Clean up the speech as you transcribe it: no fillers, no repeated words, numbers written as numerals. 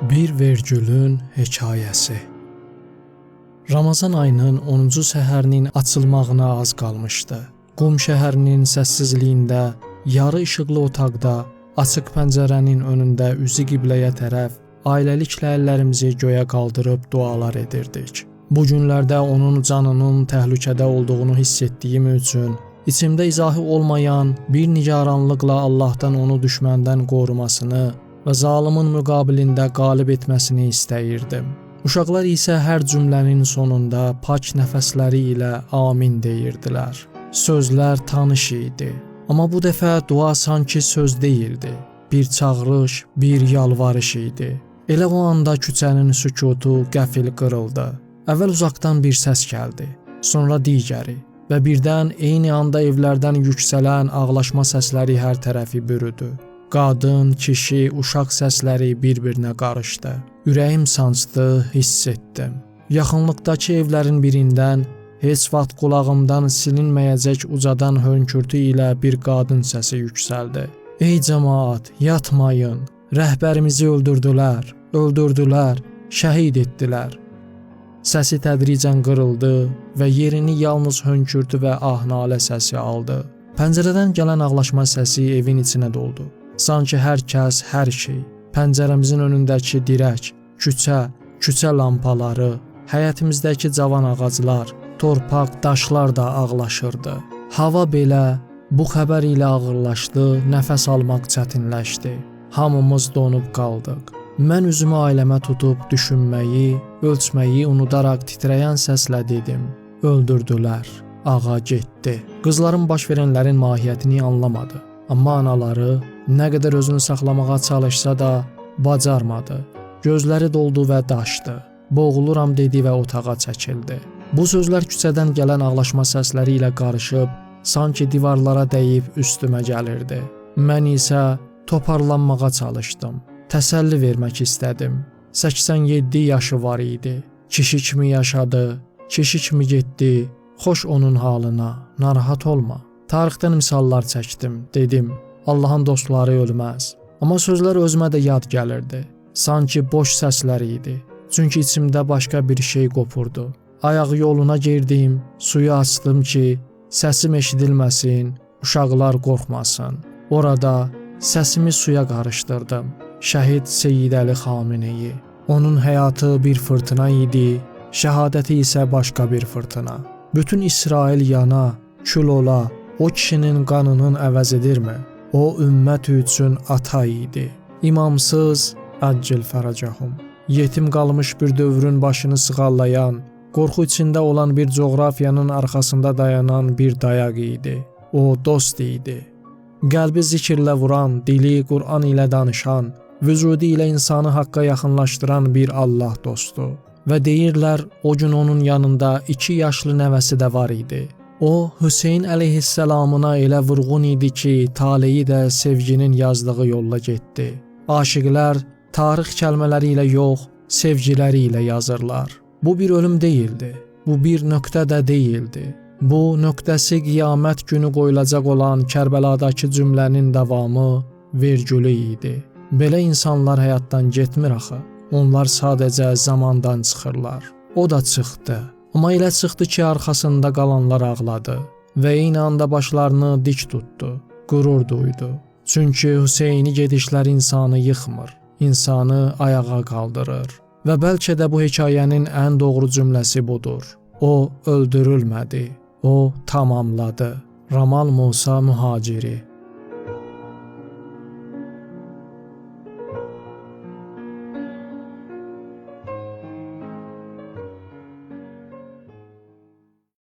Bir vergülün hekayəsi. Ramazan ayının 10-cu səhərinin açılmağına az qalmışdı. Qum şəhərinin səssizliyində, yarı işıqlı otaqda, açıq pəncərənin önündə üzü qibləyə tərəf ailəliklə əllərimizi göyə qaldırıb dualar edirdik. Bu günlərdə onun canının təhlükədə olduğunu hiss etdiyim üçün içimdə izahı olmayan bir nigaranlıqla Allahdan onu düşməndən qorumasını və zalimin müqabilində qalib etməsini istəyirdim. Uşaqlar isə hər cümlənin sonunda pak nəfəsləri ilə amin deyirdilər. Sözlər tanış idi. Amma bu dəfə dua sanki söz deyildi. Bir çağırış, bir yalvarış idi. Elə o anda küçənin sükutu qəfil qırıldı. Əvvəl uzaqdan bir səs gəldi, sonra digəri və birdən eyni anda evlərdən yüksələn ağlaşma səsləri hər tərəfi bürüdü. Qadın, kişi, uşaq səsləri bir-birinə qarışdı. Ürəyim sancdı, hiss etdim. Yaxınlıqdakı evlərin birindən heç vaxt qulağımdan silinməyəcək ucadan hönkürtü ilə bir qadın səsi yüksəldi. Ey cəmaət, yatmayın, rəhbərimizi öldürdülər, şəhid etdilər. Səsi tədricən qırıldı və yerini yalnız hönkürtü və ah-nalə səsi aldı. Pəncərədən gələn ağlaşma səsi evin içinə doldu. Sanki hər kəs, hər şey, pəncərəmizin önündəki dirək, küçə lampaları, həyətimizdəki cavan ağaclar, torpaq, daşlar da ağlaşırdı. Hava belə bu xəbər ilə ağırlaşdı, nəfəs almaq çətinləşdi. Hamımız donub qaldıq. Mən üzümü ailəmə tutub düşünməyi, ölçməyi unudaraq titrəyən səslə dedim. Öldürdülər, ağa getdi. Qızların baş verənlərin mahiyyətini anlamadı. Amma anaları nə qədər özünü saxlamağa çalışsa da bacarmadı. Gözləri doldu və daşdı. Boğuluram dedi və otağa çəkildi. Bu sözlər küçədən gələn ağlaşma səsləri ilə qarışıb, sanki divarlara dəyib üstümə gəlirdi. Mən isə toparlanmağa çalışdım. Təsəlli vermək istədim. 87 yaşı var idi. Kişi kimi yaşadı, kişi kimi getdi. Xoş onun halına, narahat olma. Tarixdən misallar çəkdim, dedim. Allahın dostları ölməz. Amma sözlər özümə də yad gəlirdi. Sanki boş səslər idi. Çünki içimdə başqa bir şey qopurdu. Ayaq yoluna girdim, suyu açdım ki, səsim eşidilməsin, uşaqlar qorxmasın. Orada səsimi suya qarışdırdım. Şəhid Seyyid Əli Xameneyi. Onun həyatı bir fırtına idi, şəhadəti isə başqa bir fırtına. Bütün İsrail yana, kül ola, o kişinin qanının əvəz edirmi? O ümmət üçün ata idi. İmamsız, əccil fərəcəhum. Yetim qalmış bir dövrün başını sığallayan, qorxu içində olan bir coğrafiyanın arxasında dayanan bir dayaq idi. O dost idi. Qəlbi zikirlə vuran, dili Qur'an ilə danışan, vücudu ilə insanı haqqa yaxınlaşdıran bir Allah dostu. Və deyirlər, o gün onun yanında 2 yaşlı nəvəsi də var idi. O, Hüseyn əleyhisselamına elə vurğun idi ki, taleyi də sevginin yazdığı yolla getdi. Aşiqlər tarix kəlmələri ilə yox, sevgiləri ilə yazırlar. Bu bir ölüm deyildi, bu bir nöqtə də deyildi. Bu, nöqtəsi qiyamət günü qoyulacaq olan Kərbəladakı cümlənin davamı, vergülü idi. Belə insanlar həyatdan getmir axı. Onlar sadəcə zamandan çıxırlar. O da çıxdı. Amma elə çıxdı ki, arxasında qalanlar ağladı və eyni anda başlarını dik tutdu, qürur duydu. Çünki Hüseyni gedişlər insanı yıxmır, insanı ayağa qaldırır. Və bəlkə də bu hekayənin ən doğru cümləsi budur. O öldürülmədi, o tamamladı. Ramal Musa Mühaciri.